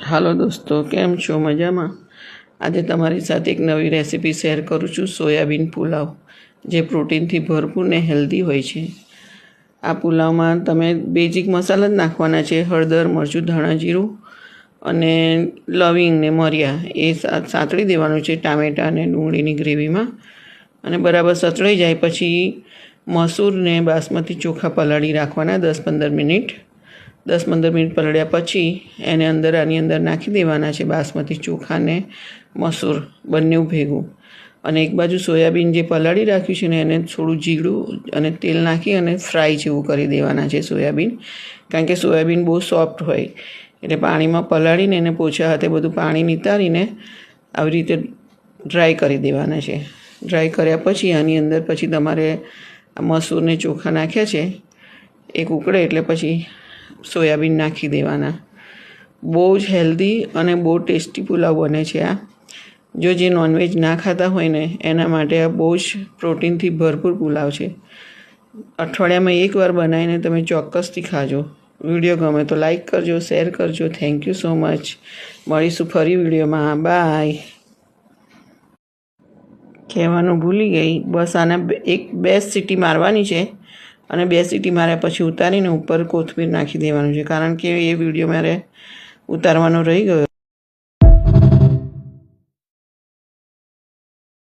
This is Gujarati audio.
હાલો દોસ્તો, કેમ છો? મજામાં? આજે તમારી સાથે એક નવી રેસીપી શેર કરું છું, સોયાબીન પુલાવ, જે પ્રોટીનથી ભરપૂર ને હેલ્ધી હોય છે. આ પુલાવમાં તમે બેઝિક મસાલા જ નાખવાના છે. હળદર, મરચું, ધાણા, જીરું અને લવિંગ ને મરિયા એ સાંતળી દેવાનું છે ટામેટાં અને ડુંગળીની ગ્રેવીમાં. અને બરાબર સતળાઈ જાય પછી મસૂર ને બાસમતી ચોખા પલાળી રાખવાના 10-15 મિનિટ. 10-15 મિનિટ પલળ્યા પછી એને આની અંદર નાખી દેવાના છે બાસમતી ચોખા ને મસૂર બંને ભેગું. અને એક બાજુ સોયાબીન જે પલાળી રાખ્યું છે ને એને થોડું જીરું અને તેલ નાખી અને ફ્રાય જેવું કરી દેવાના છે સોયાબીન. કારણ કે સોયાબીન બહુ સોફ્ટ હોય એટલે પાણીમાં પલાળીને એને પોછા હાથે બધું પાણી નિતારીને આવી રીતે ડ્રાય કરી દેવાના છે. ડ્રાય કર્યા પછી આની અંદર પછી તમારે મસૂર ને ચોખા નાખ્યા છે, એક ઉકળે એટલે પછી સોયાબીન નાખી દેવાના. બહુ જ હેલ્ધી અને બહુ ટેસ્ટી પુલાવ બને છે આ. જો જે નોનવેજ ના ખાતા હોય ને એના માટે આ બહુ જ પ્રોટીનથી ભરપૂર પુલાવ છે. અઠવાડિયામાં એકવાર બનાવીને તમે ચોક્કસથી ખાજો. વિડીયો ગમે તો લાઈક કરજો, શેર કરજો. Thank you so much. મળીશું ફરી વિડીયોમાં. બાય. કહેવાનું ભૂલી ગઈ, બસ આને 1-2 સીટી મારવાની છે અને 2 સીટી માર્યા પછી ઉતારીને ઉપર કોથમીર નાખી દેવાનું છે, કારણ કે એ વિડીયો મારે ઉતારવાનો રહી ગયો.